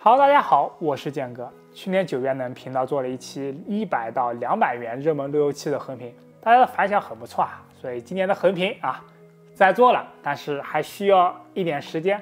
Hello，大家好，我是建哥。去年9月呢，频道做了一期100到200元热门路由器的横评，大家的反响很不错啊，所以今年的横评在做了，但是还需要一点时间。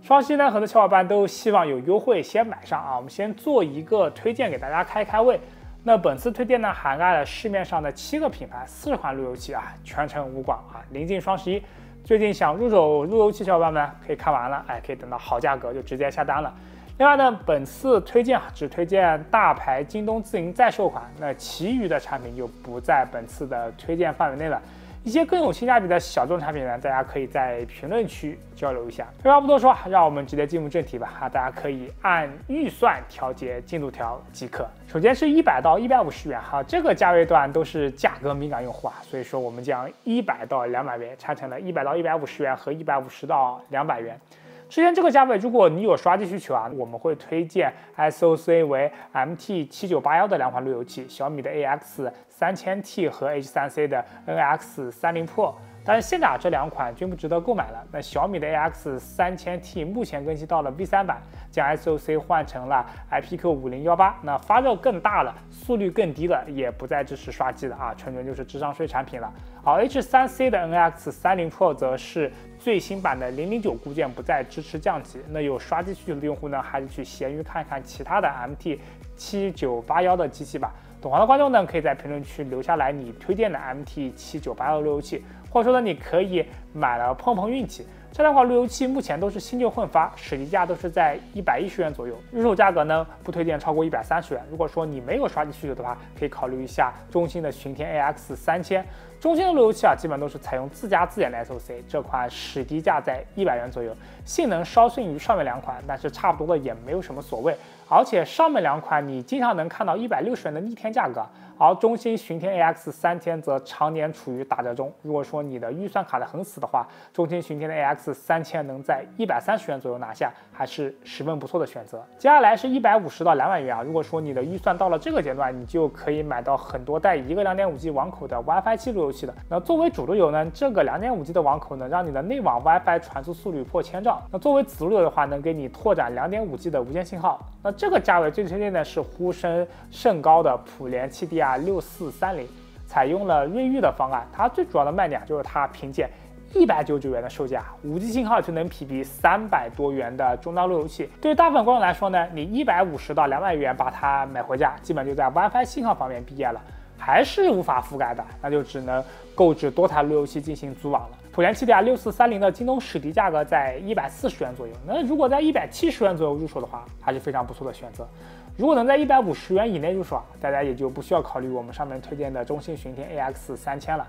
双十一呢，很多小伙伴都希望有优惠先买上啊，我们先做一个推荐给大家开胃。那本次推荐呢，涵盖了市面上的7个品牌，40款路由器全程无广临近双十一，最近想入手路由器小伙伴们可以看完了，可以等到好价格就直接下单了。另外呢，本次推荐只推荐大牌京东自营在售款，那其余的产品就不在本次的推荐范围内了。一些更有性价比的小众产品呢，大家可以在评论区交流一下。废话不多说，让我们直接进入正题吧大家可以按预算调节进度条即可。首先是100到150元这个价位段都是价格敏感用户所以说我们将100到200元拆成了100到150元和150到200元。之前这个价位，如果你有刷机需求我们会推荐 SOC 为 MT7981的两款路由器，小米的 AX3000T 和 H3C 的 NX30 Pro。但是现在这两款均不值得购买了。那小米的 AX3000T 目前更新到了 V3 版，将 SOC 换成了 IPQ5018，那发热更大了，速率更低了，也不再支持刷机了纯就是智商税产品了。而 H3C 的 NX30 Pro 则是最新版的009固件不再支持降级。那有刷机需求的用户呢，还是去闲鱼看看其他的 MT7981的机器吧。懂行的观众呢，可以在评论区留下来你推荐的 MT7981路由器，或者说呢，你可以买了碰碰运气。这两款路由器目前都是新旧混发，实际价都是在110元左右，入手价格呢不推荐超过130元。如果说你没有刷机需求的话，可以考虑一下中兴的巡天 AX3000。中兴的路由器基本都是采用自家自研的 SOC， 这款实低价在100元左右，性能稍逊于上面两款，但是差不多的也没有什么所谓。而且上面两款你经常能看到160元的逆天价格，而中兴巡天 AX3000则常年处于打折中。如果说你的预算卡得很死的话，中兴巡天的 AX3000能在130元左右拿下，还是十分不错的选择。接下来是150到200元如果说你的预算到了这个阶段，你就可以买到很多带一个 2.5G 网口的 WiFi 7路由器的。那作为主路由呢，这个 2.5G 的网口能让你的内网 WiFi 传输速率破1000兆。那作为子路由的话，能给你拓展 2.5G 的无线信号。那这个价位最推荐的是呼声甚高的普联 7DR6430，采用了锐域的方案。它最主要的卖点就是它凭借199元的售价，5G 信号就能匹敌300多元的中档路由器。对于大部分观众来说呢，你150到200元把它买回家，基本就在 WiFi 信号方面毕业了。还是无法覆盖的，那就只能购置多台路由器进行组网了。普联 7DR6430的京东实低价格在140元左右，那如果在170元左右入手的话，还是非常不错的选择。如果能在150元以内入手大家也就不需要考虑我们上面推荐的中兴巡天 AX3000了。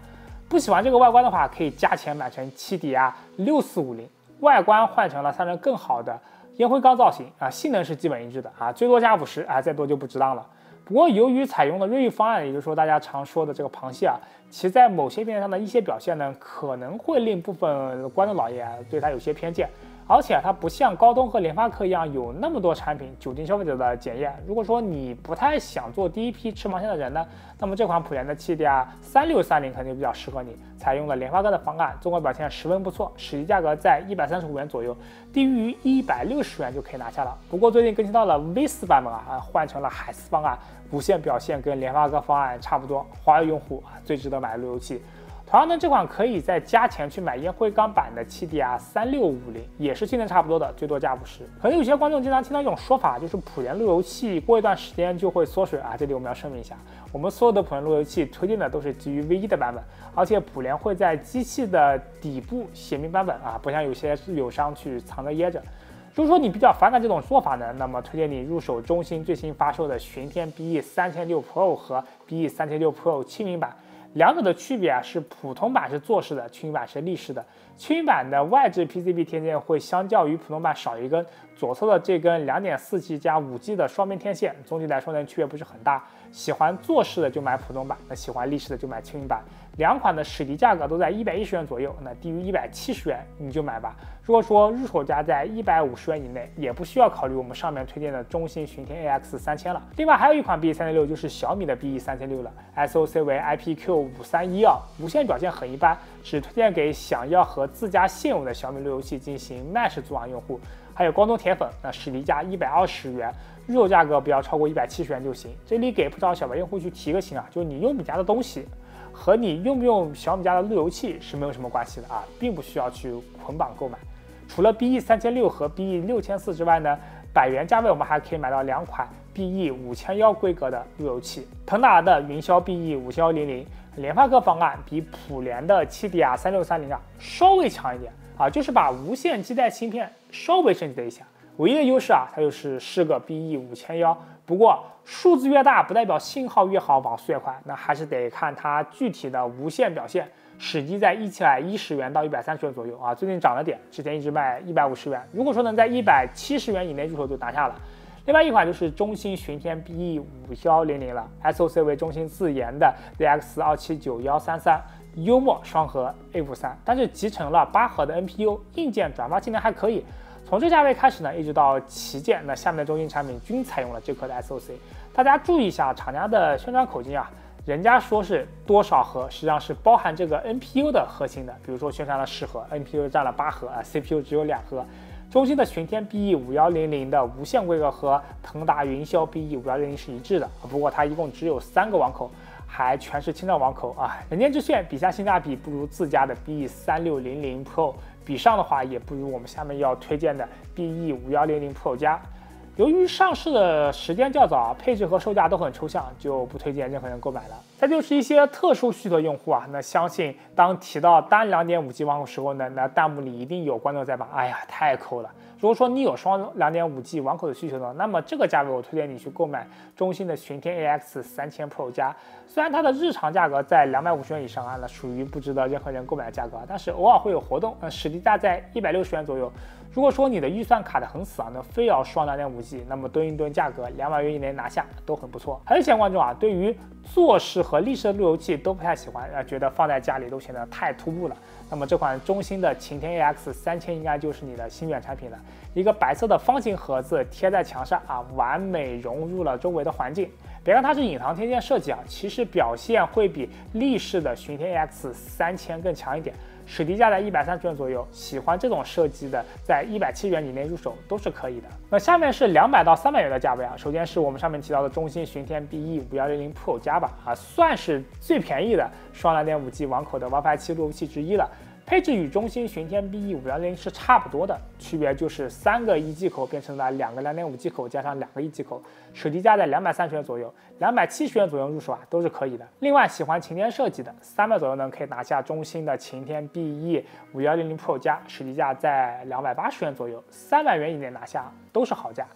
不喜欢这个外观的话，可以加钱买成 7DR6450，外观换成了散热更好的烟灰缸造型性能是基本一致的最多加50再多就不值当了。不过由于采用了锐域方案，也就是说大家常说的这个螃蟹其在某些面上的一些表现呢，可能会令部分观众老爷对它有些偏见。而且它不像高通和联发科一样有那么多产品久经消费者的检验。如果说你不太想做第一批吃螃蟹的人呢，那么这款普联的 7DR3630肯定比较适合你。采用了联发科的方案，综合表现十分不错，实际价格在135元左右，低于160元就可以拿下了。不过最近更新到了 V4 版本换成了海思方案，无线表现跟联发科方案差不多，华为用户最值得买的路由器。同样呢，这款可以再加钱去买烟灰缸版的 7DR3650，也是性能差不多的，最多加50。可能有些观众经常听到一种说法，就是普联路由器过一段时间就会缩水这里我们要声明一下，我们所有的普联路由器推荐的都是基于 V1 的版本，而且普联会在机器的底部写明版本不像有些友商去藏着掖着。如果说你比较反感这种做法呢，那么推荐你入手中兴最新发售的巡天 BE3006 Pro 和 BE3006 Pro 轻盈版。两者的区别是普通版是坐式的，轻盈版是立式的。轻盈版的外置 PCB 天线会相较于普通版少一根，左侧的这根 2.4G 加 5G 的双边天线，总体来说呢区别不是很大。喜欢坐式的就买普通版，那喜欢立式的就买轻盈版。两款的实体价格都在110元左右，那低于170元你就买吧。如果说入手价在150元以内，也不需要考虑我们上面推荐的中兴巡天 AX3000了。另外还有一款 BE306，就是小米的 BE306了 ，SOC 为 IPQ5312，无线表现很一般，只推荐给想要和自家现有的小米路由器进行 Mesh 组网用户。还有光通铁粉，那史迪价120元，入手价格不要超过170元就行。这里给不少小白用户去提个醒啊，就是你用米家的东西和你用不用小米家的路由器是没有什么关系的啊，并不需要去捆绑购买。除了 BE3600和 BE6400之外呢，100元价位我们还可以买到2款 BE5110规格的路由器，腾达的云霄 BE5100，联发科方案比普联的7DR3630啊稍微强一点啊，就是把无线基带芯片稍微升级了一下。唯一的优势啊，它就是个 BE5110。不过数字越大，不代表信号越好，网速越快，那还是得看它具体的无线表现。史机在110元到130元左右啊，最近涨了点，之前一直卖150元。如果说能在170元以内入手就拿下了。另外一款就是中兴巡天 BE5100了 ，SoC 为中兴自研的 ZX279-133，幽默双核 A53，但是集成了8核的 NPU， 硬件转发性能还可以。从这价位开始呢，一直到旗舰，那下面的中兴产品均采用了这颗的 SoC。大家注意一下厂家的宣传口径啊，人家说是多少核，实际上是包含这个 NPU 的核心的。比如说宣传了10核 ，NPU 占了8核啊 ，CPU 只有2核。中兴的巡天 BE5100的无线规格和腾达云霄 BE5100是一致的，不过它一共只有3个网口，还全是千兆网口啊。人间之炫比下性价比不如自家的 BE3600 Pro， 比上的话也不如我们下面要推荐的 BE5100 Pro 加。由于上市的时间较早，配置和售价都很抽象，就不推荐任何人购买了。再就是一些特殊需求用户啊，那相信当提到单 2.5G 网口时候呢，那弹幕里一定有观众在骂，哎呀，太抠了。如果说你有双 2.5G 网口的需求呢，那么这个价位我推荐你去购买中兴的巡天 AX3000 Pro 加。虽然它的日常价格在250元以上啊，那属于不值得任何人购买的价格，但是偶尔会有活动，实际价在160元左右。如果说你的预算卡得很死啊，那非要双 2.5G， 那么蹲一蹲价格200元以内拿下都很不错。还有一些观众啊，对于坐式和立式的路由器都不太喜欢，觉得放在家里都显得太突兀了。那么这款中兴的擎天 AX3000应该就是你的心愿产品了。一个白色的方形盒子贴在墙上啊，完美融入了周围的环境。别看它是隐藏天线设计啊，其实表现会比立式的巡天 AX3000更强一点。史迪价在130元左右，喜欢这种设计的，在170元以内入手都是可以的。那下面是200到300元的价位啊，首先是我们上面提到的中兴巡天 BE5100 Pro 加吧，算是最便宜的双 2.5G 网口的 WiFi 7路由器之一了。配置与中兴巡天 BE5100是差不多的，区别就是3个1G 口变成了2个 2.5G 口加上2个1G 口，史迪价在230元左右，270元左右入手啊都是可以的。另外喜欢擎天设计的，300左右呢可以拿下中兴的擎天 BE5100 Pro 加，史迪价在280元左右，300元以内拿下都是好价。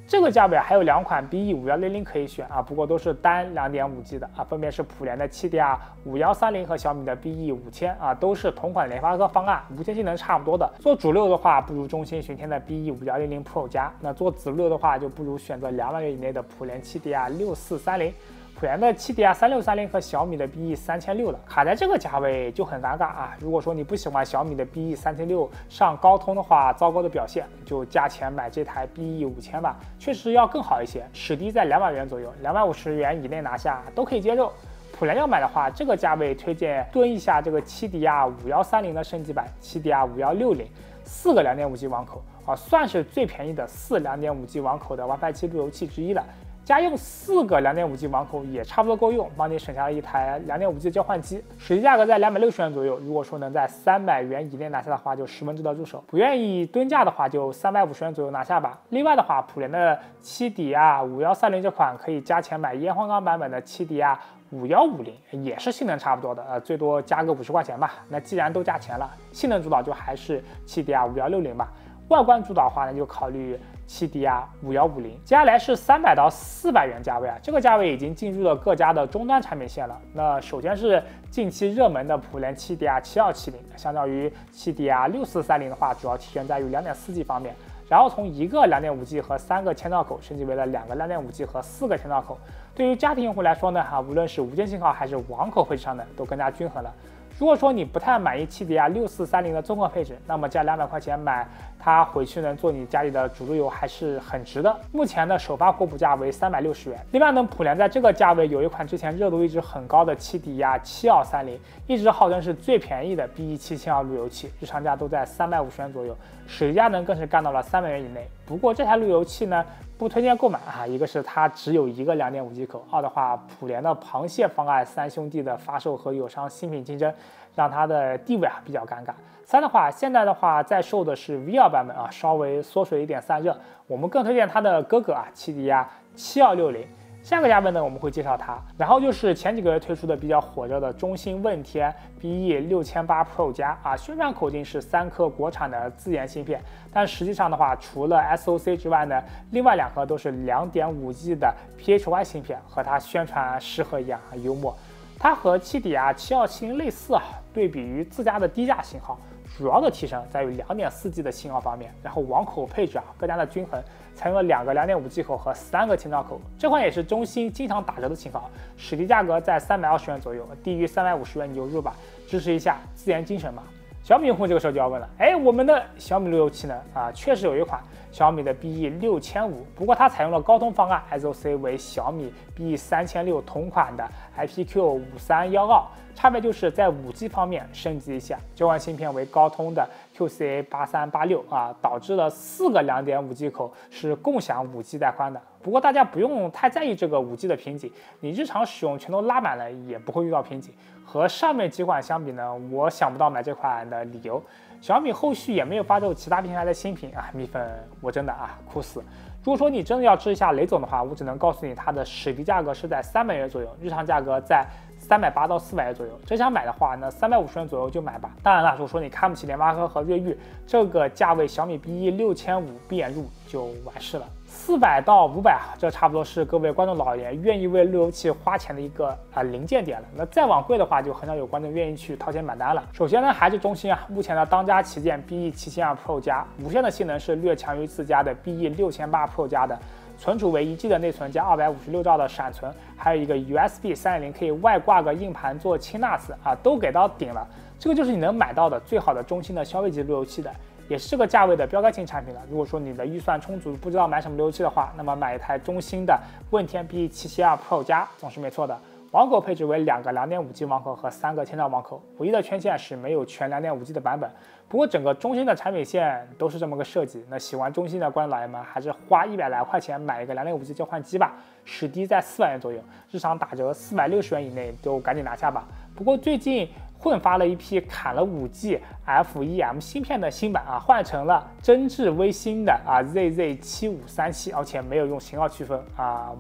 这个价位还有2款 BE5100可以选啊，不过都是单 2.5G 的啊，分别是普联的 7DR5130 和小米的 BE5000啊，都是同款联发科方案，无线性能差不多的。做主流的话，不如中兴巡天的 BE5100 Pro 加；那做子流的话，就不如选择200元以内的普联 7DR6430。普联的 7DR3630 和小米的 BE3600了，卡在这个价位就很尴尬啊！如果说你不喜欢小米的 BE3600上高通的话，糟糕的表现，就加钱买这台 BE5000吧，确实要更好一些。史迪在200元左右，250元以内拿下都可以接受。普联要买的话，这个价位推荐蹲一下这个 7DR5130的升级版 7DR5160， 4个 2.5G 网口啊，算是最便宜的4 2.5G 网口的 WiFi 7路由器之一了。家用4个 2.5G 网口也差不多够用，帮你省下了一台 2.5G 交换机，实际价格在260元左右。如果说能在300元以内拿下的话，就十分值得入手。不愿意蹲价的话，就350元左右拿下吧。另外的话，普联的 7DR5130这款可以加钱买烟花缸版本的 7DR5150，也是性能差不多的，最多加个50块钱吧。那既然都加钱了，性能主导就还是 7DR5160吧。外观主导的话呢，就考虑7DR5150。接下来是300到400元价位啊，这个价位已经进入了各家的终端产品线了。那首先是近期热门的普联 7DR7270，相较于 7DR6430的话，主要体现在于 2.4G 方面。然后从1个 2.5G 和3个千兆口升级为了2个 2.5G 和4个千兆口。对于家庭用户来说呢，无论是无线信号还是网口配置上呢，都更加均衡了。如果说你不太满意汽迪亚6430的综合配置，那么加200块钱买它回去能做你家里的主路由还是很值的。目前的首发国补价为360元。另外呢，普联在这个价位有一款之前热度一直很高的汽迪亚7230，一直号称是最便宜的 BE7000路由器，日常价都在350元左右，史迪加呢更是干到了300元以内。不过这台路由器呢不推荐购买啊，一个是它只有一个 2.5G 口，二的话普联的螃蟹方案三兄弟的发售和友商新品竞争，让它的地位比较尴尬。三的话，现在的话在售的是 V2 版本啊，稍微缩水一点散热。我们更推荐它的哥哥啊，汽迪亚7260。下个价位呢，我们会介绍它。然后就是前几个月推出的比较火热的中兴问天 BE6800 Pro 加啊，宣传口径是3颗国产的自研芯片，但实际上的话，除了 SoC 之外呢，另外2颗都是 2.5G 的 PHY 芯片，和它宣传适合一样幽默。它和汽迪亚7270类似啊，对比于自家的低价型号，主要的提升在于 2.4G 的信号方面，然后网口配置更加的均衡，采用了2个 2.5G 口和3个千兆口。这款也是中兴经常打折的型号，实际价格在320元左右，低于350元你就入吧，支持一下自研精神嘛。小米用户这个时候就要问了，我们的小米路由器呢？确实有一款小米的 BE6500，不过它采用了高通方案 ，SoC 为小米 BE3600同款的 IPQ5312，差别就是在5G 方面升级一下，交换芯片为高通的 QCA8386导致了4个 2.5G 口是共享5G 带宽的。不过大家不用太在意这个5G 的瓶颈，你日常使用全都拉满了也不会遇到瓶颈。和上面几款相比呢，我想不到买这款的理由。小米后续也没有发售其他平台的新品米粉我真的哭死。如果说你真的要吃一下雷总的话，我只能告诉你它的实际价格是在300元左右，日常价格在380到400元左右。真想买的话，那350元左右就买吧。当然了，如果说你看不起联发科和瑞昱，这个价位小米 BE6500闭眼入就完事了。400到500这差不多是各位观众老爷愿意为路由器花钱的一个临界点了。那再往贵的话，就很少有观众愿意去掏钱买单了。首先呢，还是中兴目前的当家旗舰 BE7200 Pro 加，无线的性能是略强于自家的 BE6800 Pro 加的。存储为1G 的内存加256兆的闪存，还有一个 USB 3.0可以外挂个硬盘做轻 NAS 都给到顶了。这个就是你能买到的最好的中兴的消费级路由器的，也是这个价位的标杆性产品了。如果说你的预算充足，不知道买什么路由器的话，那么买一台中兴的问天 BE772 Pro 加总是没错的。网口配置为2个 2.5G 网口和3个千兆网口，唯一的缺陷是没有全 2.5G 的版本。不过整个中兴的产品线都是这么个设计，那喜欢中兴的观众老爷们还是花100来块钱买一个 2.5G 交换机吧，实低在400元左右，日常打折460元以内都赶紧拿下吧。不过最近混发了一批砍了5G FEM 芯片的新版换成了真挚微星的ZZ7537，而且没有用型号区分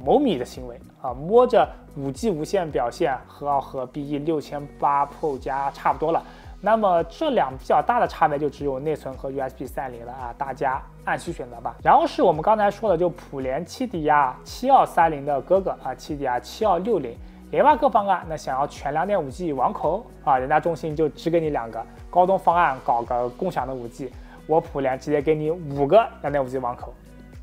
某米的行为摸着5G 无线表现和 BE6800 Pro 加差不多了。那么这两比较大的差别就只有内存和 USB 3.0了大家按需选择吧。然后是我们刚才说的，就普联汽迪亚7230的哥哥汽迪亚7260。联发科方案，那想要全 2.5G 网口人家中兴就只给你2个，高通方案搞个共享的5G，我普联直接给你5个 2.5G 网口，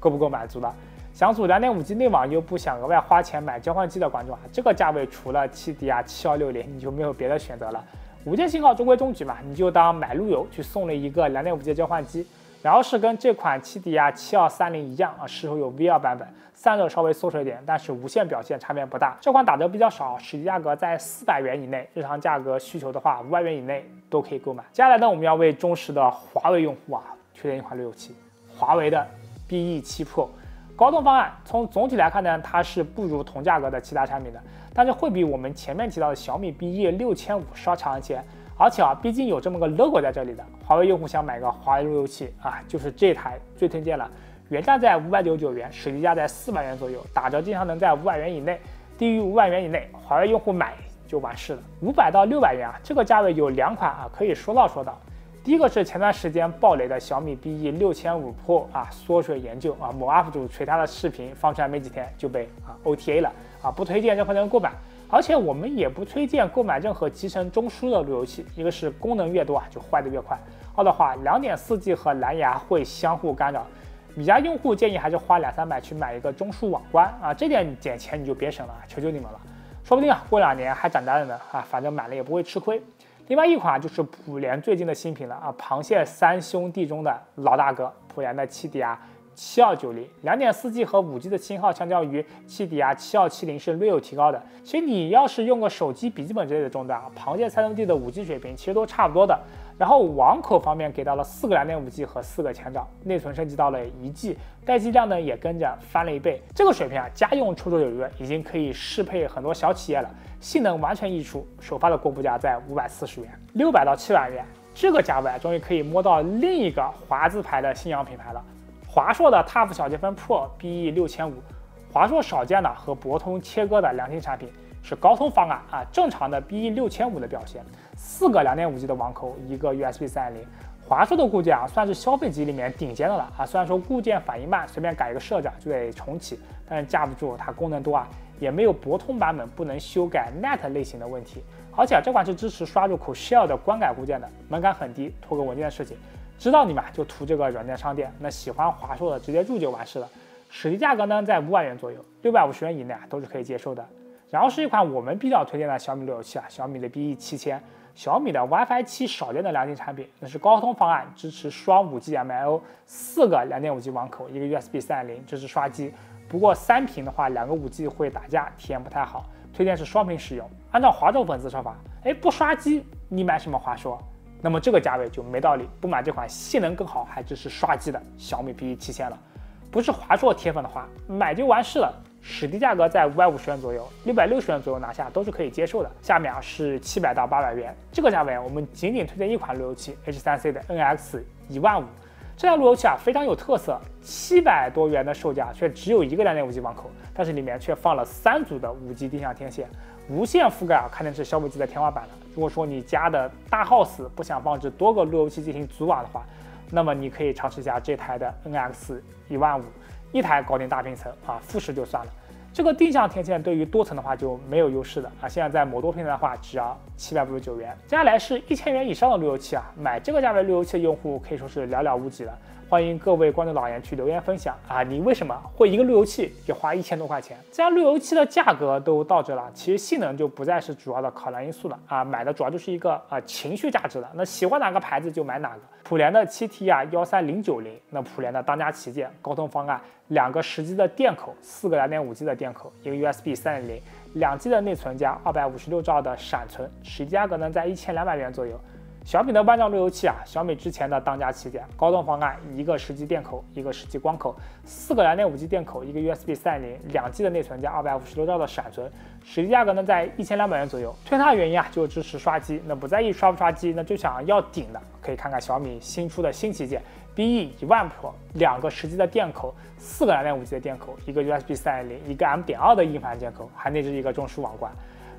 够不够满足的？想组 2.5G 内网又不想额外花钱买交换机的观众这个价位除了汽迪亚7260，你就没有别的选择了。5G 信号中规中矩嘛，你就当买路由去送了一个 2.5G 交换机。然后是跟这款汽迪亚7230一样适合有 V2 版本，散热稍微缩水一点，但是无线表现差别不大。这款打折比较少，实际价格在400元以内，日常价格需求的话500元以内都可以购买。接下来呢，我们要为忠实的华为用户推荐一款路由器，华为的 BE7 Pro。高通方案从总体来看呢，它是不如同价格的其他产品的，但是会比我们前面提到的小米 BE6500稍强一些。而且毕竟有这么个 logo 在这里的，华为用户想买个华为路由器就是这台最推荐了。原价在599元，实际价在400元左右，打折经常能在500元以内，低于500元以内，华为用户买就完事了。500到600元这个价位有2款可以说到。第一个是前段时间爆雷的小米 BE6500 Pro 缩水研究某 UP 主锤它的视频放出来没几天就被OTA 了不推荐任何人购买。而且我们也不推荐购买任何集成中枢的路由器，一个是功能越多就坏得越快，二的话 2.4G 和蓝牙会相互干扰。米家用户建议还是花200-300去买一个中枢网关这点点钱你就别省了，求求你们了，说不定过2年还涨价了呢反正买了也不会吃亏。另外一款就是普联最近的新品了啊，螃蟹三兄弟中的老大哥，普联的7DR7290，2.4G 和5G 的信号相较于7DR7270是略有提高的。其实你要是用个手机、笔记本之类的终端，螃蟹三兄弟的5G 水平其实都差不多的。然后网口方面给到了4个2.5G 和4个千兆，内存升级到了1G， 待机量呢也跟着翻了1倍。这个水平啊，家用绰绰有余，已经可以适配很多小企业了。性能完全溢出，首发的公布价在540元，600到700元，这个价位终于可以摸到另一个华字牌的信仰品牌了。华硕的 TUF 小节分 Pro BE6500，华硕少见的和博通切割的良心产品，是高通方案啊，正常的 BE6500的表现，4个2.5G 的网口，1个 USB 3.0。华硕的固件啊，算是消费级里面顶尖的了啊。虽然说固件反应慢，随便改一个设置就得重启，但是架不住它功能多啊，也没有博通版本不能修改 NAT 类型的问题。而且这款是支持刷入口 Shell 的光改固件的，门槛很低，拖个文件的事情。知道你们就图这个软件商店，那喜欢华硕的直接入就完事了。实际价格呢在500元左右，650元以内都是可以接受的。然后是一款我们比较推荐的小米路由器啊，小米的 BE7000。小米的 WiFi 7少见的良心产品，那是高通方案，支持双5G MIO， 4个2.5G 网口，1个 USB 3.0，支持刷机。不过3屏的话，2个5G 会打架，体验不太好，推荐是双屏使用。按照华硕粉丝说法，不刷机你买什么华硕？那么这个价位就没道理，不买这款性能更好还支持刷机的小米 BE7000了。不是华硕铁粉的话，买就完事了。实际价格在550元左右，660元左右拿下都是可以接受的。下面是700到800元，这个价位我们仅仅推荐一款路由器 H3C 的 NX15000。这台路由器啊非常有特色，700多元的售价却只有1个2.5G 网口，但是里面却放了3组的5G 定向天线，无线覆盖啊，看成是消费级的天花板了。如果说你家的大 house 不想放置多个路由器进行组网的话，那么你可以尝试一下这台的 NX15000。一台搞定大平层啊，复式就算了。这个定向天线对于多层的话就没有优势了啊。现在在某多平台的话，只要759元。接下来是1000元以上的路由器啊，买这个价位路由器的用户可以说是寥寥无几了。欢迎各位观众老爷去留言分享啊，你为什么会一个路由器要花1000多块钱？既然路由器的价格都到这了，其实性能就不再是主要的考量因素了啊，买的主要就是一个情绪价值了。那喜欢哪个牌子就买哪个。普联的7TR13090，那普联的当家旗舰，高通方案，2个10G 的电口，4个2.5G 的电口，一个 USB 3.0，2G 的内存加256兆的闪存，实际价格呢在1200元左右。小米的万兆路由器啊，小米之前的当家旗舰，高通方案，一个10G 电口，一个10G 光口，4个2.5G 电口，一个 USB 3.0，2G 的内存加256兆的闪存，实际价格呢在1200元左右。推它的原因啊，就支持刷机，那不在意刷不刷机，那就想要顶的，可以看看小米新出的新旗舰 BE10000 Pro，2个10G 的电口，4个2.5G 的电口，一个 USB 3.0，一个 M.2 的硬盘接口，还内置一个中枢网关。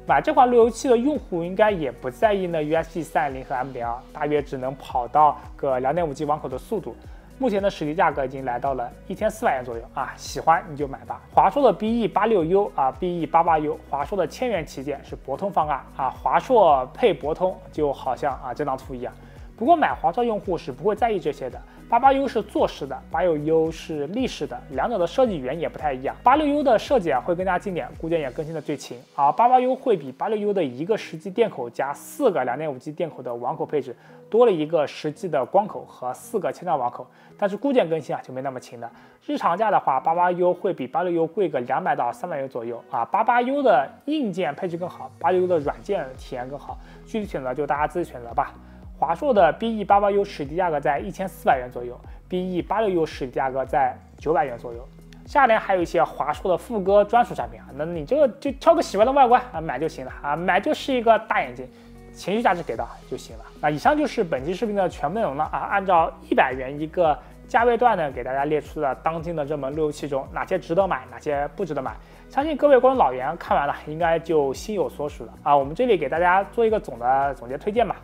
买这款路由器的用户应该也不在意那 USB 3.0和 M.2， 大约只能跑到个 2.5G 网口的速度。目前的实际价格已经来到了1400元左右啊，喜欢你就买吧。华硕的 BE86U 啊 ，BE88U， 华硕的1000元旗舰是博通方案啊，华硕配博通就好像这张图一样。不过买华硕用户是不会在意这些的。88U 是坐式的，86U 是立式的，两者的设计语言也不太一样。86U 的设计会更加经典，固件也更新的最勤，而88U 会比86U 的一个10G 电口加4个2.5G 电口的网口配置多了一个10G 的光口和4个千兆网口，但是固件更新就没那么勤的。日常价的话，88U 会比86U贵个200到300元左右啊。88U 的硬件配置更好，86U 的软件体验更好，具体选择就大家自己选择吧。华硕的 BE88U 实际价格在1400元左右 ，BE86U 实际价格在900元左右。下联还有一些华硕的副歌专属产品啊，那你这个就挑个喜欢的外观买就行了啊，买就是一个大眼睛，情绪价值给到就行了。那以上就是本期视频的全部内容了啊，按照100元一个价位段呢，给大家列出了当今的热门路由器中哪些值得买，哪些不值得买。相信各位观众老员看完了，应该就心有所属了啊。我们这里给大家做一个总结推荐吧。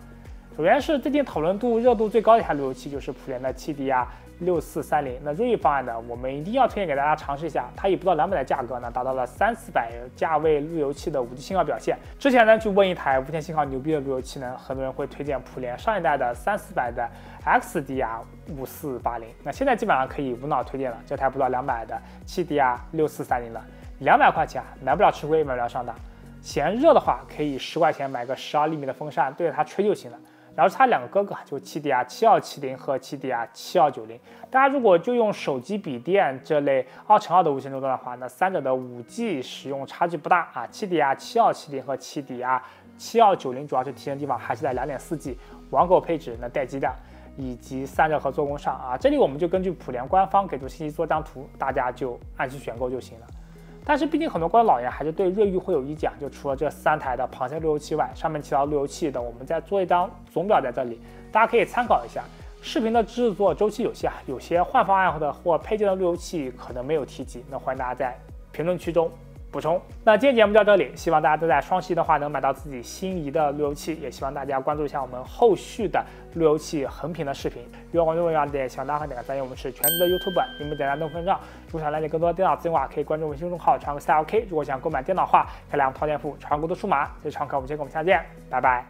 首先是最近讨论度热度最高的一台路由器，就是普联的7DR6430。那锐意方案的，我们一定要推荐给大家尝试一下。它以不到200的价格呢，达到了300-400价位路由器的5G 信号表现。之前呢，去问一台无线信号牛逼的路由器呢，很多人会推荐普联上一代的3-400的 XDR5480。那现在基本上可以无脑推荐了，这台不到200的7DR6430了，200块钱买不了吃亏，买不了上当。嫌热的话，可以10块钱买个12厘米的风扇对着它吹就行了。然后它2个哥哥就7DR7270和7DR7290。大家如果就用手机、笔电这类2×2的无线终端的话，那3者的5G 使用差距不大啊。7DR7270和7DR7290主要是提升地方还是在2.4G 网口配置能待机的，以及3者和做工上啊。这里我们就根据普联官方给出信息做张图，大家就按期选购就行了。但是毕竟很多观众老爷还是对瑞昱会有意见，就除了这3台的螃蟹路由器外，上面提到路由器的，我们再做一张总表在这里，大家可以参考一下。视频的制作周期有限，有些换方案的或配件的路由器可能没有提及，那欢迎大家在评论区中补充。那今天节目就到这里，希望大家都在双十一的话能买到自己心仪的路由器，也希望大家关注一下我们后续的路由器横评的视频。如果关注我要点小大和点个赞，因为我们是全职的 YouTuber， 你们点赞都分账。如果想了解更多的电脑资讯的话，可以关注微信公众号传个 CLK。如果想购买电脑的话，开2套店铺，传过的数码。这是常客，我们下期见，拜拜。